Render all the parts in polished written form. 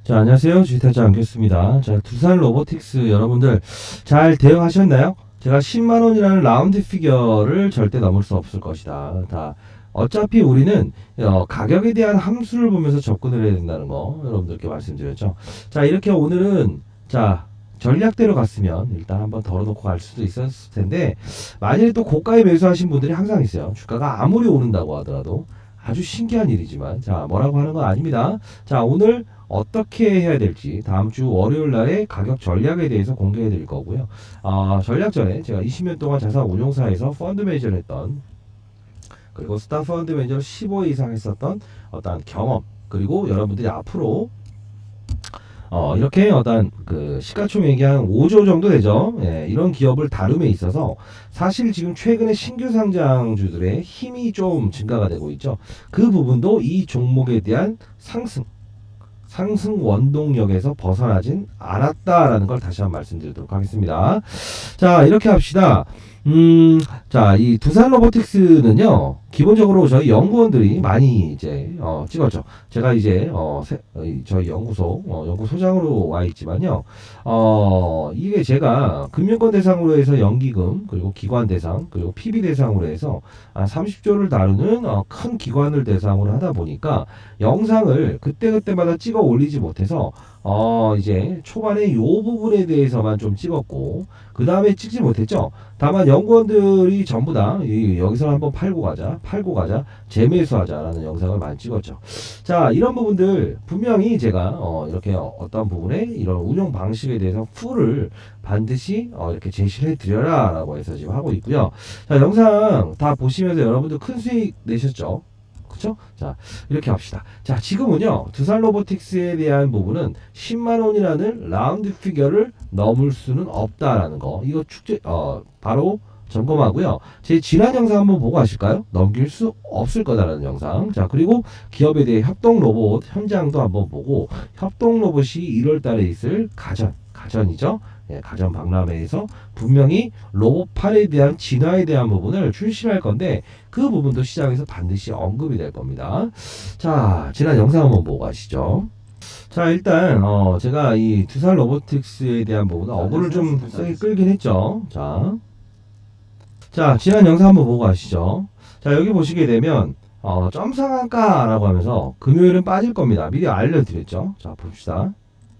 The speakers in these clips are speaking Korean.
자, 안녕하세요. 주식타자 안겼습니다. 자, 두산 로보틱스 여러분들 잘 대응하셨나요? 제가 10만원이라는 라운드 피겨를 절대 넘을 수 없을 것이다. 어차피 우리는 가격에 대한 함수를 보면서 접근을 해야 된다는 거 여러분들께 말씀드렸죠. 자, 이렇게 오늘은 전략대로 갔으면 일단 한번 덜어놓고 갈 수도 있었을 텐데, 만약에 또 고가에 매수하신 분들이 항상 있어요. 주가가 아무리 오른다고 하더라도 아주 신기한 일이지만, 뭐라고 하는 건 아닙니다. 오늘 어떻게 해야 될지 다음 주 월요일 날에 가격 전략에 대해서 공개해 드릴 거고요. 전략 전에 제가 20년 동안 자산 운용사에서 펀드 매니저를 했던, 그리고 스타 펀드 매니저 15회 이상 했었던 어떤 경험, 그리고 여러분들이 앞으로 이렇게 어떤 시가총액이 한 5조 정도 되죠. 예, 이런 기업을 다룸에 있어서 사실 지금 최근에 신규 상장주들의 힘이 좀 증가가 되고 있죠. 그 부분도 이 종목에 대한 상승 원동력에서 벗어나진 않았다라는 걸 다시 한번 말씀드리도록 하겠습니다. 자, 이렇게 합시다. 이 두산 로보틱스는요, 기본적으로 저희 연구원들이 많이 이제 찍었죠. 제가 이제 저희 연구소장으로 와 있지만요. 이게 제가 금융권 대상으로 해서 연기금, 그리고 기관 대상, 그리고 PB 대상으로 해서 30조를 다루는 큰 기관을 대상으로 하다 보니까 영상을 그때그때마다 찍어 올리지 못해서 이제 초반에 요 부분에 대해서만 좀 찍었고, 그 다음에 찍지 못했죠. 다만 연구원들이 전부 다 여기서 한번 팔고 가자, 재매수하자라는 영상을 많이 찍었죠. 자, 이런 부분들 분명히 제가 이렇게 어떤 부분에 이런 운용 방식에 대해서 풀을 반드시 이렇게 제시를 해드려라 라고 해서 지금 하고 있고요. 자, 영상 다 보시면서 여러분들 큰 수익 내셨죠? 그쵸? 자, 이렇게 합시다. 자, 지금은요, 두산 로보틱스에 대한 부분은 10만원이라는 라운드 피겨를 넘을 수는 없다라는 거. 이거 바로 점검하고요. 제 지난 영상 한번 보고 가실까요? 넘길 수 없을 거다라는 영상. 자, 그리고 기업에 대해 협동 로봇 현장도 한번 보고, 협동 로봇이 1월 달에 있을 가전이죠. 예, 가전 박람회에서 분명히 로봇팔에 대한 진화에 대한 부분을 출시할 건데, 그 부분도 시장에서 반드시 언급이 될 겁니다. 자, 지난 영상 한번 보고 가시죠. 자, 일단 제가 이 두산 로보틱스에 대한 부분은 어그를 좀 세게 끌긴 했죠. 자, 지난 영상 한번 보고 가시죠. 자, 여기 보시게 되면 점상한가라고 하면서 금요일은 빠질 겁니다. 미리 알려드렸죠. 자, 봅시다.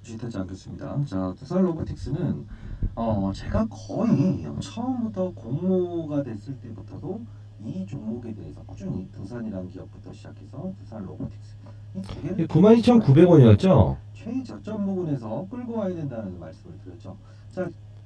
주식하지 않겠습니다. 자, 두산 로보틱스는 제가 거의 처음부터 공모가 됐을 때부터도 이 종목에 대해서 꾸준히 두산이라는 기업부터 시작해서 두산 로보틱스 이 두 개를 92,900원이었죠. 최저점 부분에서 끌고 와야 된다는 말씀을 드렸죠.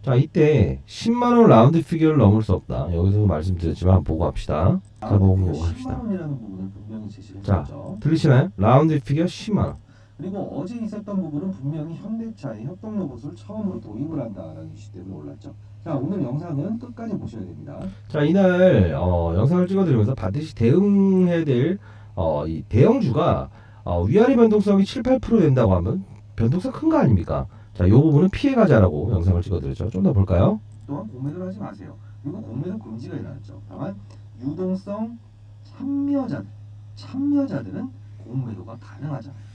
자, 이때 10만원 라운드 피겨를 넘을 수 없다. 여기서 말씀드렸지만 한번 보고 합시다. 자, 보고 합시다. 10만 원이라는 부분을 분명히 제시를 자, 했죠. 들리시나요? 라운드 피겨 10만원. 그리고 어제 있었던 부분은 분명히 현대차의 협동 로봇을 처음으로 도입을 한다라는 이슈 때문에 올랐죠. 자, 오늘 영상은 끝까지 보셔야 됩니다. 자, 이날 영상을 찍어드리면서 반드시 대응해야 될 이 대형주가 위아래 변동성이 7, 8% 된다고 하면 변동성 큰 거 아닙니까? 자, 이 부분은 피해가자라고 영상을 찍어드렸죠. 좀 더 볼까요? 또한 공매도를 하지 마세요. 이거 공매도 금지가 일어났죠. 다만 유동성 참여자들은 공매도가 가능하잖아요.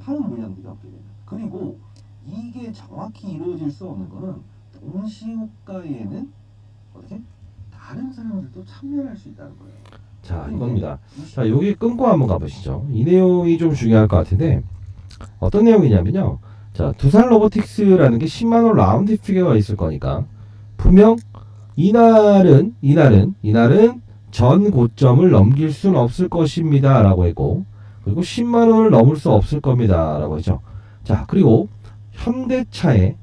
파는 물량들이 없게 되면. 그리고 이게 정확히 이루어질 수 없는 거는 동시호가에는 어떻게 다른 사람들도 참여할 수 있다는 거예요. 자, 이겁니다. 자, 여기 끊고 한번 가보시죠. 이 내용이 좀 중요할 것 같은데, 어떤 내용이냐면요. 자, 두산 로보틱스라는 게 10만원 라운드 피겨가 있을 거니까, 분명 이날은 전 고점을 넘길 수는 없을 것입니다 라고 했고, 그리고 10만원을 넘을 수 없을 겁니다 라고 했죠. 자, 그리고 현대차에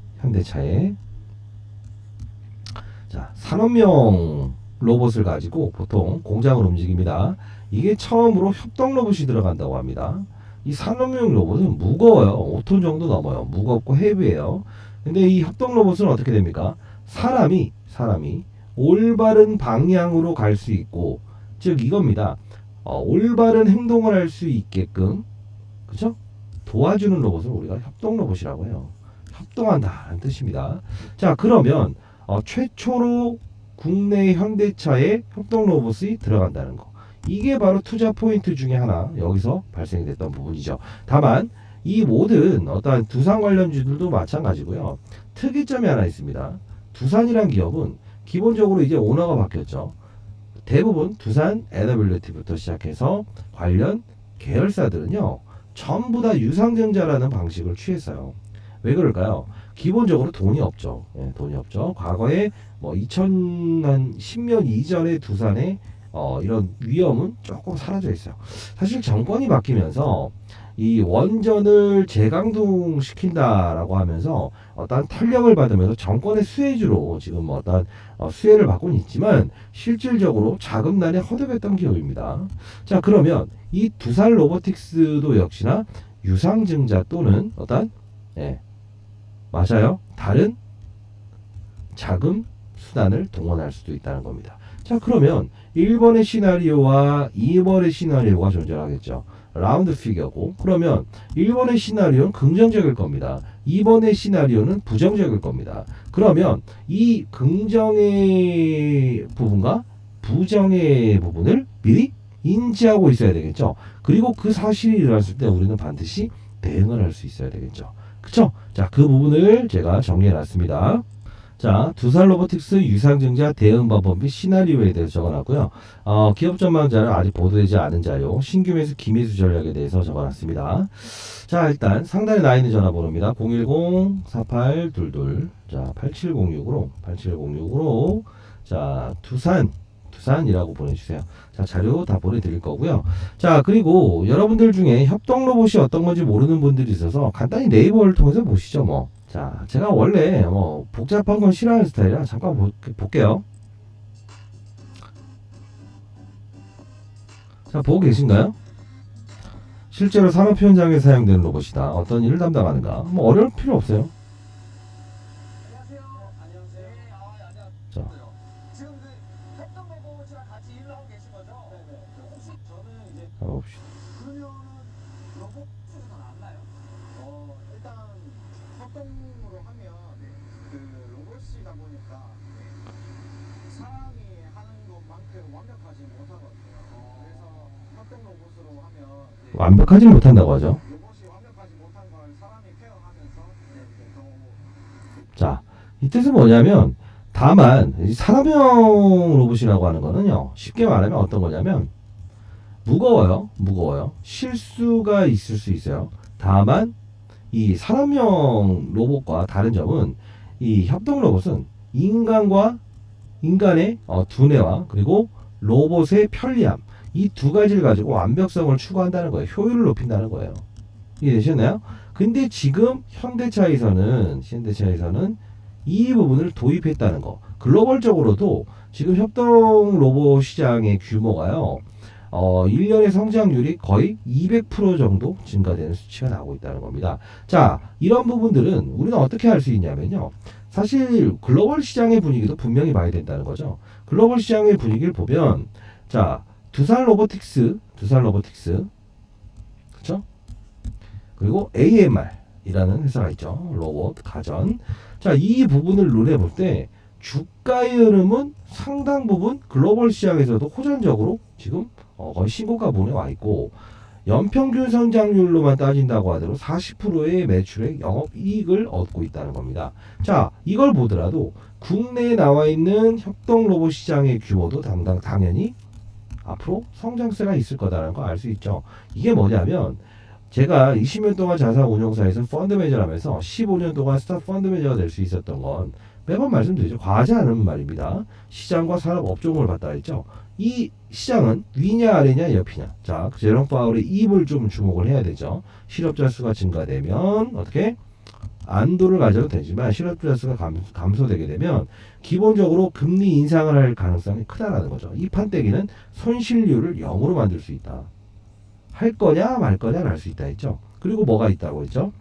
자, 산업용 로봇을 가지고 보통 공장을 움직입니다. 이게 처음으로 협동 로봇이 들어간다고 합니다. 이 산업용 로봇은 무거워요. 5톤 정도 넘어요. 무겁고 헤비해요. 근데 이 협동 로봇은 어떻게 됩니까? 사람이 올바른 방향으로 갈 수 있고, 즉 이겁니다. 올바른 행동을 할 수 있게끔, 그죠? 도와주는 로봇을 우리가 협동 로봇이라고 해요. 협동한다는 뜻입니다. 자, 그러면 최초로 국내 현대차에 협동 로봇이 들어간다는 거. 이게 바로 투자 포인트 중에 하나 여기서 발생이 됐던 부분이죠. 다만 이 모든 어떠한 두산 관련주들도 마찬가지고요. 특이점이 하나 있습니다. 두산이란 기업은 기본적으로 이제 오너가 바뀌었죠. 대부분 두산 NWT부터 시작해서 관련 계열사들은요, 전부 다 유상증자라는 방식을 취했어요. 왜 그럴까요? 기본적으로 돈이 없죠. 예, 돈이 없죠. 과거에 뭐 2010년 이전의 두산의 이런 위험은 조금 사라져 있어요. 사실 정권이 바뀌면서 이 원전을 재강동시킨다라고 하면서 어떤 탄력을 받으면서 정권의 수혜주로 지금 어떤 수혜를 받고는 있지만 실질적으로 자금난에 허덕였던 기업입니다. 자, 그러면 이 두산 로보틱스도 역시나 유상증자 또는 어떤 예, 맞아요. 다른 자금 수단을 동원할 수도 있다는 겁니다. 자, 그러면 1번의 시나리오와 2번의 시나리오가 존재하겠죠. 라운드 피겨고, 그러면 1번의 시나리오는 긍정적일 겁니다. 2번의 시나리오는 부정적일 겁니다. 그러면 이 긍정의 부분과 부정의 부분을 미리 인지하고 있어야 되겠죠. 그리고 그 사실이 일어났을 때 우리는 반드시 대응을 할 수 있어야 되겠죠. 그쵸? 자, 그 부분을 제가 정리해 놨습니다. 자, 두산 로보틱스 유상증자 대응 방법 및 시나리오에 대해서 적어놨고요. 기업 전망자는 아직 보도되지 않은 자료, 신규 매수 기매수 전략에 대해서 적어놨습니다. 자, 일단 상단에 나 있는 전화번호입니다. 010-4822, 자, 8706으로, 자, 두산이라고 보내주세요. 자, 자료 다 보내드릴 거고요. 자, 그리고 여러분들 중에 협동 로봇이 어떤 건지 모르는 분들이 있어서 간단히 네이버를 통해서 보시죠, 뭐. 자, 제가 원래 뭐 복잡한 건 싫어하는 스타일이라 잠깐 볼게요. 자, 보고 계신가요? 실제로 산업 현장에 사용되는 로봇이다. 어떤 일을 담당하는가? 뭐 어려울 필요 없어요. 안녕하세요. 안녕하세요. 안녕하세요. 자, 지금 그 협동 로봇이랑 같이 일을 하고 계신 거죠? 네네. 혹시 저는 이제 봅시다. 그러면은 로봇 수준은 안 나요? 일단 협동으로 하면 그 로봇이다 보니까 사람이 하는 것만큼 완벽하지 못하거든요. 그래서 협동 로봇으로 하면 완벽하지 못한다고 하죠. 로봇이 완벽하지 못한 걸 사람이 케어하면서 자, 이 뜻은 뭐냐면, 다만 이 산업용 로봇이라고 하는 거는요, 쉽게 말하면 어떤 거냐면 무거워요. 실수가 있을 수 있어요. 다만 이 산업용 로봇과 다른 점은 이 협동 로봇은 인간의 두뇌와 그리고 로봇의 편리함, 이 두 가지를 가지고 완벽성을 추구한다는 거예요. 효율을 높인다는 거예요. 이해되셨나요? 근데 지금 현대차에서는 이 부분을 도입했다는 거. 글로벌적으로도 지금 협동 로봇 시장의 규모가요, 1년의 성장률이 거의 200% 정도 증가되는 수치가 나오고 있다는 겁니다. 자, 이런 부분들은 우리는 어떻게 할 수 있냐면요. 사실 글로벌 시장의 분위기도 분명히 봐야 된다는 거죠. 글로벌 시장의 분위기를 보면, 자, 두산 로보틱스, 그쵸? 그리고 AMR이라는 회사가 있죠. 로봇, 가전. 자, 이 부분을 눈에 볼 때 주가의 흐름은 상당 부분 글로벌 시장에서도 호전적으로 지금 거의 신고가 부분에 와 있고, 연평균 성장률로만 따진다고 하더라도 40%의 매출액 영업이익을 얻고 있다는 겁니다. 자, 이걸 보더라도 국내에 나와 있는 협동 로봇 시장의 규모도 당연히 앞으로 성장세가 있을 거다라는 거 알 수 있죠. 이게 뭐냐면, 제가 20년 동안 자산운용사에서 펀드 매니저를 하면서 15년 동안 스타 펀드 매니저가 될 수 있었던 건 매번 말씀드리죠. 과하지 않은 말입니다. 시장과 산업 업종을 봤다 했죠. 이 시장은 위냐 아래냐 옆이냐. 자, 제롬 파월의 입을 좀 주목을 해야 되죠. 실업자 수가 증가되면 어떻게 안도를 가져도 되지만 실업자 수가 감소되게 되면 기본적으로 금리 인상을 할 가능성이 크다라는 거죠. 이 판때기는 손실률을 0으로 만들 수 있다. 할 거냐 말 거냐를 알 수 있다 했죠. 그리고 뭐가 있다고 했죠?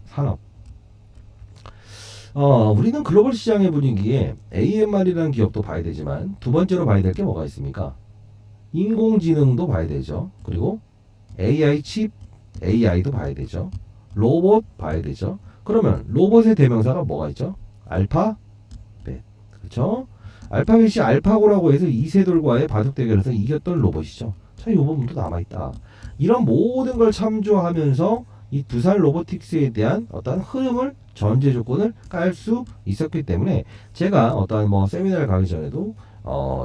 산업. 우리는 글로벌 시장의 분위기에 AMR이라는 기업도 봐야 되지만 두 번째로 봐야 될 게 뭐가 있습니까? 인공지능도 봐야 되죠. 그리고 AI 칩, AI도 봐야 되죠. 로봇 봐야 되죠. 그러면 로봇의 대명사가 뭐가 있죠? 알파벳. 그렇죠? 알파벳이 알파고라고 해서 이세돌과의 바둑 대결에서 이겼던 로봇이죠. 자, 이 부분도 남아있다. 이런 모든 걸 참조하면서 이 두산 로보틱스에 대한 어떤 흐름을 전제 조건을 깔 수 있었기 때문에 제가 어떤 뭐 세미나를 가기 전에도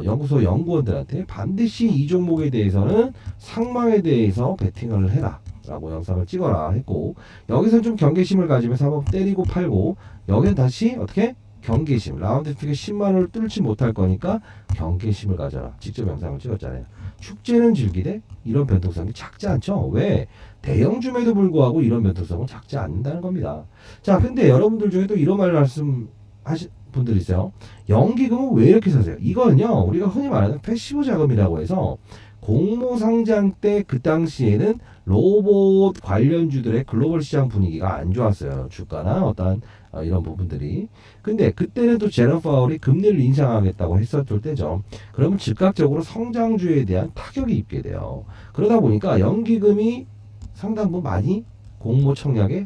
연구소 연구원들한테 반드시 이 종목에 대해서는 상망에 대해서 베팅을 해라 라고 영상을 찍어라 했고, 여기서 좀 경계심을 가지면서 한번 때리고 팔고, 여기는 다시 어떻게 경계심, 라운드 피게 10만원을 뚫지 못할 거니까 경계심을 가져라. 직접 영상을 찍었잖아요. 축제는 즐기되 이런 변동성이 작지 않죠. 왜? 대형줌에도 불구하고 이런 변동성은 작지 않는다는 겁니다. 자, 근데 여러분들 중에도 이런 말 말씀하신 분들 있어요. 연기금은 왜 이렇게 사세요? 이거는요, 우리가 흔히 말하는 패시브 자금이라고 해서 공모 상장 때 그 당시에는 로봇 관련주들의 글로벌 시장 분위기가 안 좋았어요. 주가나 어떤 이런 부분들이. 근데 그때는 또 제롬 파월이 금리를 인상하겠다고 했었을 때죠. 그러면 즉각적으로 성장주에 대한 타격이 입게 돼요. 그러다 보니까 연기금이 상당 부분 많이 공모 청약에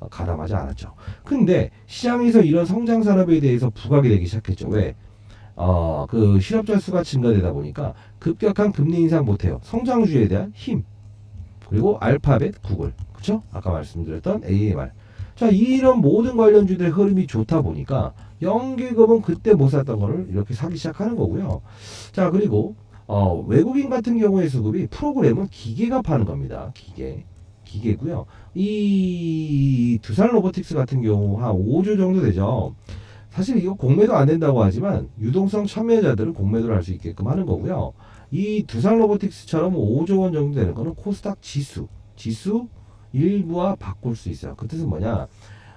가담하지 않았죠. 근데 시장에서 이런 성장 산업에 대해서 부각이 되기 시작했죠. 왜? 그 실업자 수가 증가되다 보니까 급격한 금리 인상 못해요. 성장주에 대한 힘. 그리고 알파벳, 구글. 그쵸? 아까 말씀드렸던 AMR. 자, 이런 모든 관련주들의 흐름이 좋다 보니까 연기금은 그때 못 샀던 거를 이렇게 사기 시작하는 거고요. 자, 그리고 외국인 같은 경우의 수급이 프로그램은 기계가 파는 겁니다. 기계고요. 이 두산 로보틱스 같은 경우 한 5조 정도 되죠. 사실 이거 공매도 안 된다고 하지만 유동성 참여자들은 공매도를 할 수 있게끔 하는 거고요. 이 두산 로보틱스처럼 5조 원 정도 되는 거는 코스닥 지수 일부와 바꿀 수 있어요. 그 뜻은 뭐냐?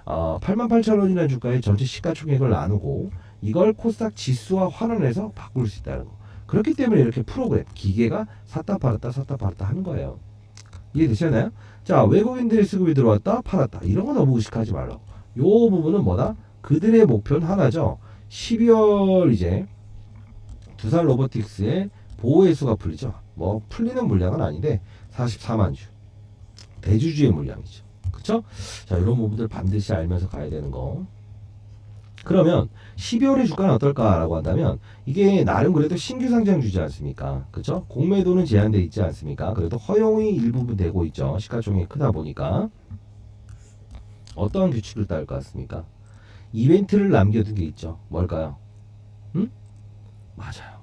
88,000원이라는 주가의 전체 시가총액을 나누고 이걸 코스닥 지수와 환원해서 바꿀 수 있다는 거. 그렇기 때문에 이렇게 프로그램, 기계가 샀다 팔았다 하는 거예요. 이해되셨나요? 자, 외국인들의 수급이 들어왔다 팔았다 이런 거 너무 의식하지 말라고. 요 부분은 뭐다? 그들의 목표는 하나죠. 12월 이제 두산 로보틱스의 보호회수가 풀리죠. 뭐 풀리는 물량은 아닌데 44만 주. 대주주의 물량이죠. 그쵸? 자, 이런 부분들 반드시 알면서 가야 되는 거. 그러면 12월의 주가는 어떨까라고 한다면 이게 나름 그래도 신규 상장 주지 않습니까? 그쵸? 공매도는 제한돼 있지 않습니까? 그래도 허용이 일부분 되고 있죠. 시가총액이 크다 보니까. 어떤 규칙을 따를 것 같습니까? 이벤트를 남겨둔 게 있죠. 뭘까요? 맞아요.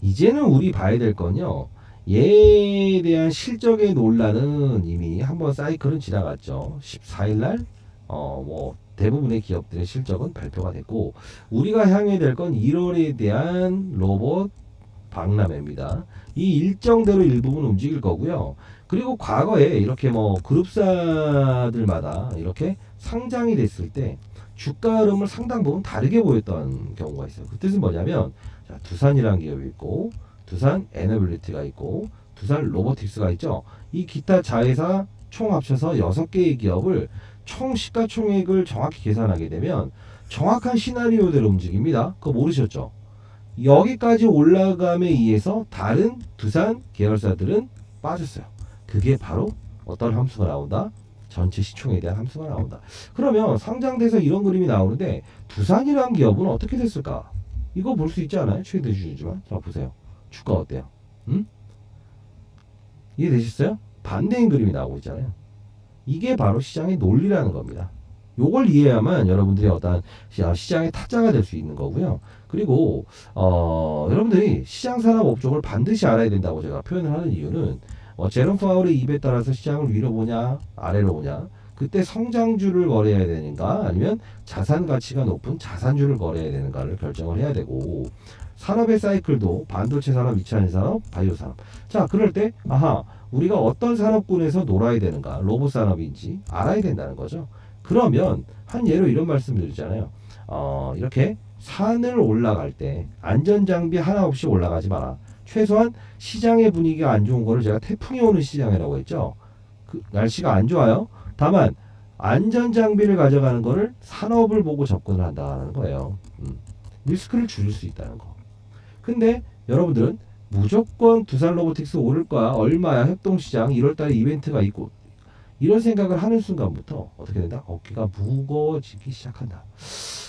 이제는 우리 봐야 될 건요. 얘에 대한 실적의 논란은 이미 한번 사이클은 지나갔죠. 14일날 뭐 대부분의 기업들의 실적은 발표가 됐고, 우리가 향해야 될 건 1월에 대한 로봇 박람회입니다. 이 일정대로 일부분 움직일 거고요. 그리고 과거에 이렇게 뭐 그룹사들마다 이렇게 상장이 됐을 때 주가 흐름을 상당 부분 다르게 보였던 경우가 있어요. 그 뜻은 뭐냐면, 자, 두산이라는 기업이 있고 두산 에너빌리티가 있고 두산 로보틱스가 있죠. 이 기타 자회사 총 합쳐서 6개의 기업을 총 시가총액을 정확히 계산하게 되면 정확한 시나리오대로 움직입니다. 그거 모르셨죠? 여기까지 올라감에 의해서 다른 두산 계열사들은 빠졌어요. 그게 바로 어떤 함수가 나온다? 전체 시총에 대한 함수가 나온다. 그러면 상장돼서 이런 그림이 나오는데 두산이라는 기업은 어떻게 됐을까? 이거 볼 수 있지 않아요? 최대 주주지만. 자, 보세요. 주가 어때요? 이해되셨어요? 반대인 그림이 나오고 있잖아요. 이게 바로 시장의 논리라는 겁니다. 요걸 이해해야만 여러분들이 어떤 시장의 타짜가 될 수 있는 거고요. 그리고 여러분들이 시장산업 업종을 반드시 알아야 된다고 제가 표현을 하는 이유는 제롬 파월의 입에 따라서 시장을 위로 보냐 아래로 보냐, 그때 성장주를 거래해야 되는가 아니면 자산 가치가 높은 자산주를 거래해야 되는가를 결정을 해야 되고, 산업의 사이클도 반도체 산업, 2차 산업, 바이오 산업. 자, 그럴 때 우리가 어떤 산업군에서 놀아야 되는가, 로봇 산업인지 알아야 된다는 거죠. 그러면 한 예로 이런 말씀을 드리잖아요. 이렇게 산을 올라갈 때 안전장비 하나 없이 올라가지 마라. 최소한 시장의 분위기가 안 좋은 거를 제가 태풍이 오는 시장이라고 했죠. 그 날씨가 안 좋아요. 다만 안전장비를 가져가는 거를 산업을 보고 접근을 한다는 거예요. 리스크를 줄일 수 있다는 거. 근데 여러분들은 무조건 두산 로보틱스 오를 거야, 얼마야, 협동시장 1월달에 이벤트가 있고, 이런 생각을 하는 순간부터 어떻게 된다? 어깨가 무거워지기 시작한다.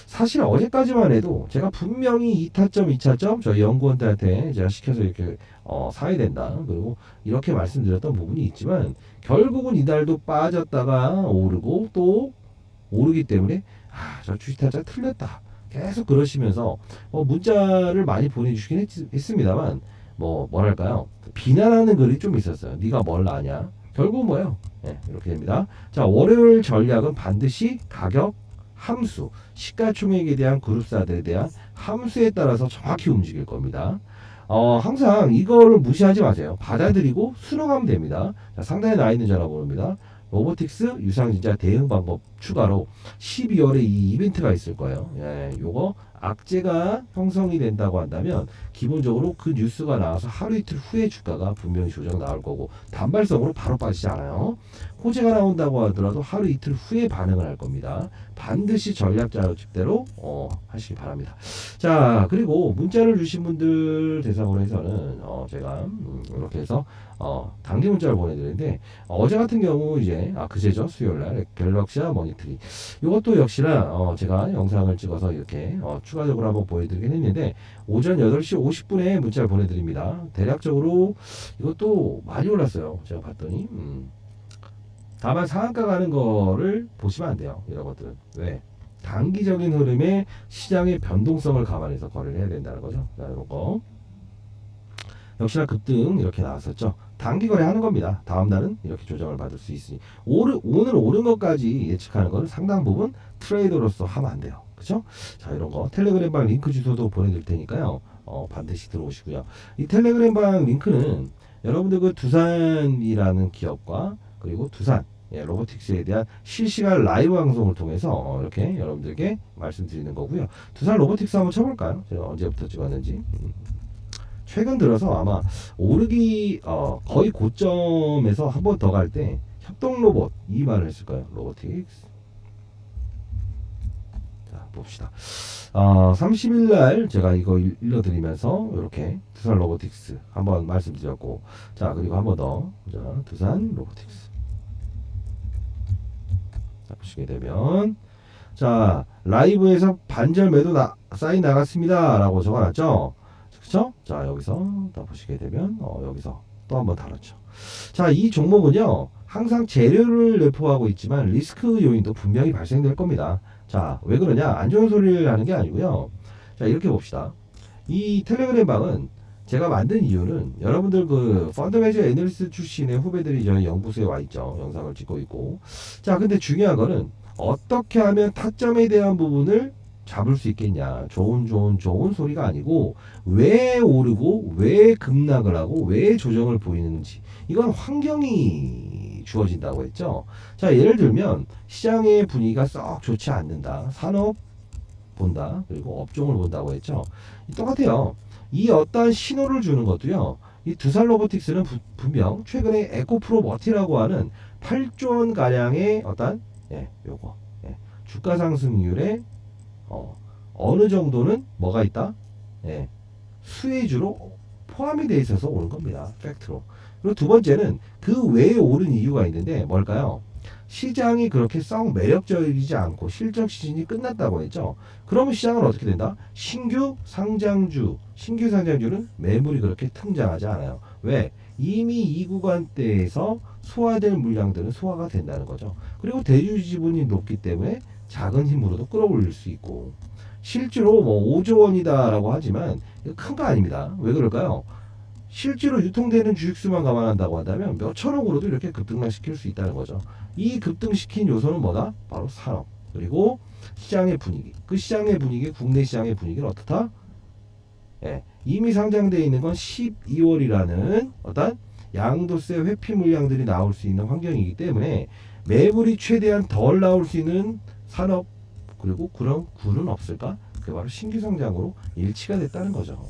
사실 어제까지만 해도 제가 분명히 2타점, 2차점 저희 연구원들한테 제가 시켜서 이렇게 사야 된다. 그리고 이렇게 말씀드렸던 부분이 있지만 결국은 이달도 빠졌다가 오르고 또 오르기 때문에 저 주식타자 틀렸다. 계속 그러시면서 문자를 많이 보내주시긴 했습니다만 뭐랄까요, 비난하는 글이 좀 있었어요. 네가 뭘 아냐. 결국은 뭐예요? 네, 이렇게 됩니다. 자, 월요일 전략은 반드시 가격, 함수, 시가총액에 대한 그룹사들에 대한 함수에 따라서 정확히 움직일 겁니다. 항상 이거를 무시하지 마세요. 받아들이고 수능하면 됩니다. 자, 상단에 나와 있는 전화번호입니다. 로보틱스 유상증자 대응 방법 추가로 12월에 이 이벤트가 있을 거예요. 예, 요거 악재가 형성이 된다고 한다면 기본적으로 그 뉴스가 나와서 하루 이틀 후에 주가가 분명히 조정 나올 거고 단발성으로 바로 빠지지 않아요. 호재가 나온다고 하더라도 하루 이틀 후에 반응을 할 겁니다. 반드시 전략 자료집대로 하시기 바랍니다. 자, 그리고 문자를 주신 분들 대상으로 해서는 제가 이렇게 해서 단기 문자를 보내드리는데 어제 같은 경우 이제 그제죠, 수요일날 갤럭시아 모니터링 이것도 역시나 제가 영상을 찍어서 이렇게 추가적으로 한번 보여드리긴 했는데 오전 8시 50분에 문자를 보내드립니다. 대략적으로 이것도 많이 올랐어요. 제가 봤더니 다만 상한가 가는 거를 보시면 안 돼요. 이런 것들은 왜? 단기적인 흐름에 시장의 변동성을 감안해서 거래를 해야 된다는 거죠. 자, 이런 거 역시나 급등 이렇게 나왔었죠. 단기 거래하는 겁니다. 다음 날은 이렇게 조정을 받을 수 있으니 오늘 오른 것까지 예측하는 건 상당 부분 트레이더로서 하면 안 돼요. 그렇죠? 자, 이런 거 텔레그램방 링크 주소도 보내드릴 테니까요. 반드시 들어오시고요. 이 텔레그램방 링크는 여러분들 그 두산이라는 기업과 그리고 두산 로보틱스에 대한 실시간 라이브 방송을 통해서 이렇게 여러분들께 말씀드리는 거고요. 두산 로보틱스 한번 쳐볼까요? 제가 언제부터 찍었는지. 최근 들어서 아마 오르기 거의 고점에서 한 번 더 갈 때 협동 로봇 이 말을 했을 거예요. 로보틱스. 자, 봅시다. 30일 날 제가 이거 읽어드리면서 이렇게 두산 로보틱스 한번 말씀드렸고, 자, 그리고 한 번 더. 자, 두산 로보틱스. 자, 보시게 되면 자, 라이브에서 반절 매도 사인 나갔습니다 라고 적어놨죠. 그쵸? 자, 여기서 또 보시게 되면 여기서 또 한번 다뤘죠. 자, 이 종목은요 항상 재료를 내포하고 있지만 리스크 요인도 분명히 발생될 겁니다. 자, 왜 그러냐, 안 좋은 소리를 하는 게 아니고요. 자, 이렇게 봅시다. 이 텔레그램 방은 제가 만든 이유는 여러분들 그 펀드 매니저 애널리스트 출신의 후배들이 저희 연구소에 와 있죠. 영상을 찍고 있고. 자, 근데 중요한 거는 어떻게 하면 타점에 대한 부분을 잡을 수 있겠냐. 좋은 소리가 아니고 왜 오르고 왜 급락을 하고 왜 조정을 보이는지, 이건 환경이 주어진다고 했죠. 자, 예를 들면 시장의 분위기가 썩 좋지 않는다. 산업 본다. 그리고 업종을 본다고 했죠. 똑같아요. 이 어떠한 신호를 주는 것도요. 이 두산 로보틱스는 분명 최근에 에코프로 머티라고 하는 8조 원 가량의 어떤 요거 주가 상승률에 어느 정도는 뭐가 있다? 수혜주로 포함이 되어 있어서 오는 겁니다. 팩트로. 그리고 두 번째는 그 외에 오른 이유가 있는데 뭘까요? 시장이 그렇게 썩 매력적이지 않고 실적 시즌이 끝났다고 했죠. 그러면 시장은 어떻게 된다? 신규 상장주는 매물이 그렇게 등장하지 않아요. 왜? 이미 이 구간대에서 소화될 물량들은 소화가 된다는 거죠. 그리고 대주 지분이 높기 때문에 작은 힘으로도 끌어올릴 수 있고, 실제로 5조 원이다라고 하지만 큰 거 아닙니다. 왜 그럴까요? 실제로 유통되는 주식수만 감안한다고 한다면 몇 천억으로도 이렇게 급등시킬 수 있다는 거죠. 이 급등시킨 요소는 뭐다? 바로 산업, 그리고 시장의 분위기. 그 시장의 분위기, 국내 시장의 분위기는 어떻다? 이미 상장되어 있는 건 12월이라는 어떤 양도세 회피 물량들이 나올 수 있는 환경이기 때문에 매물이 최대한 덜 나올 수 있는 산업, 그리고 그런 굴은 없을까? 그게 바로 신규 상장으로 일치가 됐다는 거죠.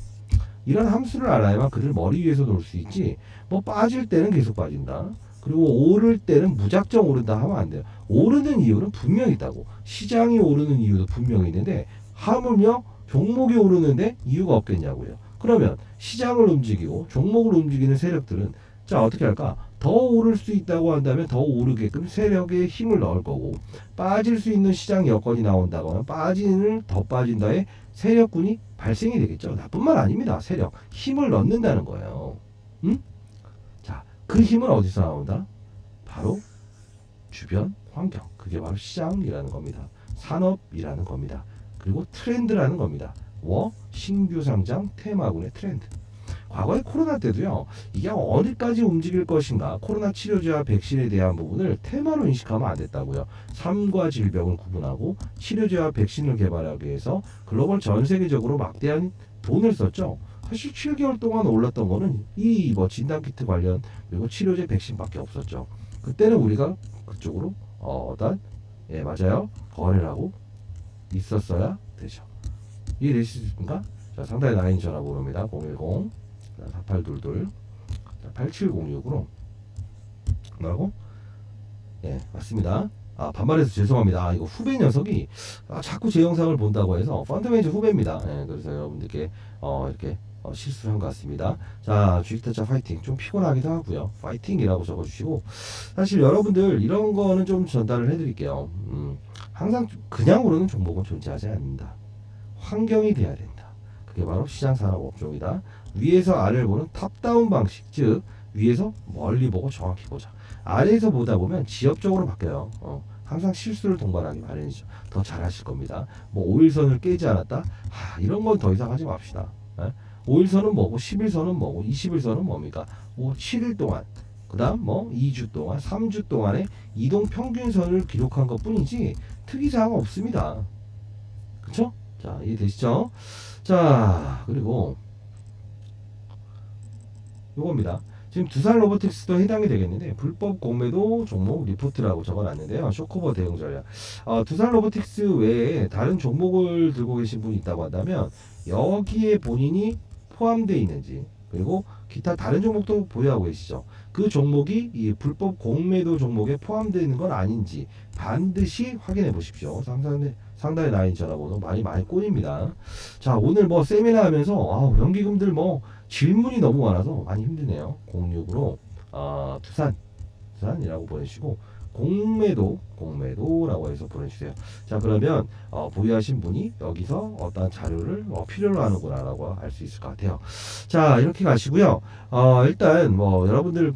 이런 함수를 알아야만 그를 머리 위에서 놓을 수 있지, 빠질 때는 계속 빠진다, 그리고 오를 때는 무작정 오른다 하면 안 돼요. 오르는 이유는 분명히 있다고. 시장이 오르는 이유도 분명히 있는데 하물며 종목이 오르는데 이유가 없겠냐고요. 그러면 시장을 움직이고 종목을 움직이는 세력들은 자, 어떻게 할까? 더 오를 수 있다고 한다면 더 오르게끔 세력에 힘을 넣을 거고, 빠질 수 있는 시장 여건이 나온다고 하면 더 빠진다에 세력군이 발생이 되겠죠. 나쁜 말 아닙니다. 세력 힘을 넣는다는 거예요. 응? 자, 그 힘은 어디서 나온다? 바로 주변 환경, 그게 바로 시장이라는 겁니다. 산업이라는 겁니다. 그리고 트렌드라는 겁니다. 신규 상장 테마군의 트렌드. 과거에 코로나 때도요, 이게 어디까지 움직일 것인가, 코로나 치료제와 백신에 대한 부분을 테마로 인식하면 안 됐다고요. 삶과 질병을 구분하고 치료제와 백신을 개발하기 위해서 글로벌 전 세계적으로 막대한 돈을 썼죠. 사실 7개월 동안 올랐던 거는 이 진단키트 관련 그리고 치료제 백신밖에 없었죠. 그때는 우리가 그쪽으로 맞아요, 거래를 하고 있었어야 되죠. 이해되시습니까? 자, 상단에 나인 전화번호입니다. 010 4822 8706으로 뭐라고? 예, 맞습니다. 반말해서 죄송합니다. 이거 후배 녀석이 자꾸 제 영상을 본다고 해서 펀드 매니저 후배입니다. 예, 그래서 여러분들께 이렇게 실수를 한 것 같습니다. 자, 주식투자 파이팅. 좀 피곤하기도 하고요. 파이팅이라고 적어주시고, 사실 여러분들 이런 거는 좀 전달을 해드릴게요. 항상 그냥 오르는 종목은 존재하지 않는다. 환경이 돼야 된다. 그게 바로 시장산업업종이다. 위에서 아래를 보는 탑다운 방식, 즉 위에서 멀리 보고 정확히 보자. 아래에서 보다 보면 지엽적으로 바뀌어요. 항상 실수를 동반하기 마련이죠. 더 잘하실 겁니다. 5일선을 깨지 않았다? 이런 건 더 이상 하지 맙시다. 5일선은 뭐고, 10일선은 뭐고, 20일선은 뭡니까? 7일 동안, 그 다음 2주 동안, 3주 동안의 이동 평균선을 기록한 것 뿐이지 특이사항은 없습니다. 그쵸? 자, 이해되시죠? 자, 그리고 요겁니다. 지금 두산 로보틱스도 해당이 되겠는데, 불법 공매도 종목 리포트라고 적어놨는데요. 쇼커버 대응 전략. 두산 로보틱스 외에 다른 종목을 들고 계신 분이 있다고 한다면 여기에 본인이 포함되어 있는지, 그리고 기타 다른 종목도 보유하고 계시죠. 그 종목이 이 불법 공매도 종목에 포함되어 있는 건 아닌지 반드시 확인해 보십시오. 상단에 나인 전화번호 많이 꼬입니다. 자, 오늘 세미나 하면서 연기금들 질문이 너무 많아서 많이 힘드네요. 06으로 두산이라고 보내주시고, 공매도라고 해서 보내주세요. 자, 그러면 보유하신 분이 여기서 어떤 자료를 필요로 하는구나 라고 알 수 있을 것 같아요. 자, 이렇게 가시고요. 일단 여러분들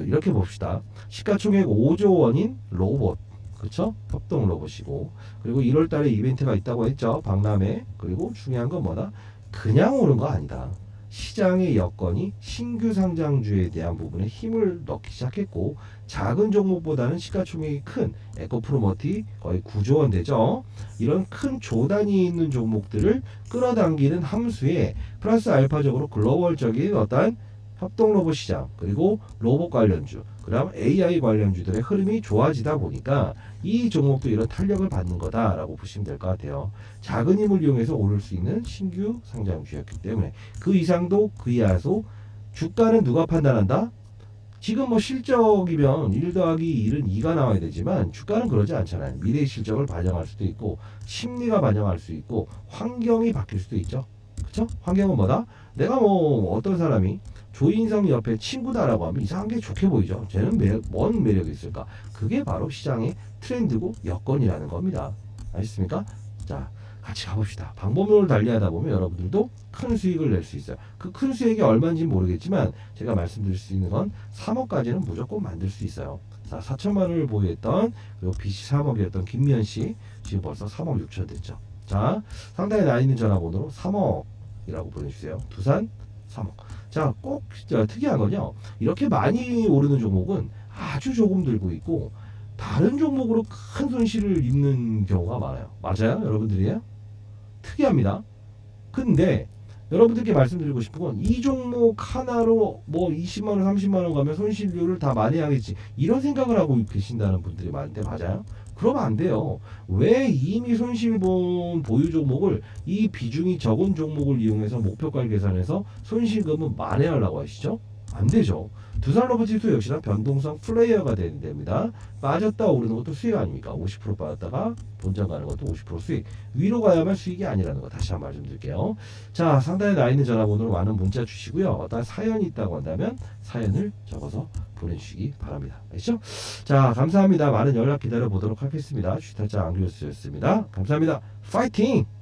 이렇게 봅시다. 시가총액 5조 원인 로봇, 그쵸? 협동 로봇이고, 그리고 1월 달에 이벤트가 있다고 했죠. 박람회. 그리고 중요한 건 뭐다? 그냥 오는 거 아니다. 시장의 여건이 신규 상장주에 대한 부분에 힘을 넣기 시작했고, 작은 종목보다는 시가총액이 큰 에코프로머티 거의 9조 원 되죠. 이런 큰 조단이 있는 종목들을 끌어당기는 함수에 플러스 알파적으로 글로벌적인 어떤 협동 로봇 시장, 그리고 로봇 관련주, 그다음 AI 관련주들의 흐름이 좋아지다 보니까 이 종목도 이런 탄력을 받는 거다라고 보시면 될 것 같아요. 작은 힘을 이용해서 오를 수 있는 신규 상장주였기 때문에 그 이상도 그 이하도 주가는 누가 판단한다? 지금 실적이면 1 더하기 1은 2가 나와야 되지만 주가는 그러지 않잖아요. 미래의 실적을 반영할 수도 있고, 심리가 반영할 수 있고, 환경이 바뀔 수도 있죠. 그쵸? 환경은 뭐다? 내가 어떤 사람이 조인성 옆에 친구다라고 하면 이상한 게 좋게 보이죠. 쟤는 뭔 매력이 있을까? 그게 바로 시장의 트렌드고 여건이라는 겁니다. 아시겠습니까? 자, 같이 가봅시다. 방법론을 달리하다 보면 여러분들도 큰 수익을 낼 수 있어요. 그 큰 수익이 얼마인지 모르겠지만 제가 말씀드릴 수 있는 건 3억까지는 무조건 만들 수 있어요. 자, 4천만 원을 보유했던, 그리고 빚이 3억이었던 김미연 씨, 지금 벌써 3억 6천 됐죠. 자, 상단에 나 있는 전화번호로 3억이라고 보내주세요. 두산 3억. 자, 꼭 특이한 건요, 이렇게 많이 오르는 종목은 아주 조금 들고 있고, 다른 종목으로 큰 손실을 입는 경우가 많아요. 맞아요? 여러분들이에요? 특이합니다. 근데 여러분들께 말씀드리고 싶은 건, 이 종목 하나로 20만원 30만원 가면 손실률을 다 만회하겠지, 이런 생각을 하고 계신다는 분들이 많은데 맞아요? 그러면 안 돼요. 왜 이미 손실본 보유 종목을 이 비중이 적은 종목을 이용해서 목표가를 계산해서 손실금은 만회하려고 하시죠? 안 되죠. 두산 로보틱스 역시나 변동성 플레이어가 됩니다. 빠졌다 오르는 것도 수익 아닙니까? 50% 빠졌다가 본전 가는 것도 50% 수익. 위로 가야만 수익이 아니라는 거 다시 한번 말씀드릴게요. 자, 상단에 나 있는 전화번호로 많은 문자 주시고요. 어떤 사연이 있다고 한다면 사연을 적어서 보내주시기 바랍니다. 알겠죠? 자, 감사합니다. 많은 연락 기다려 보도록 하겠습니다. 주식타짜 안규호스였습니다. 감사합니다. 파이팅!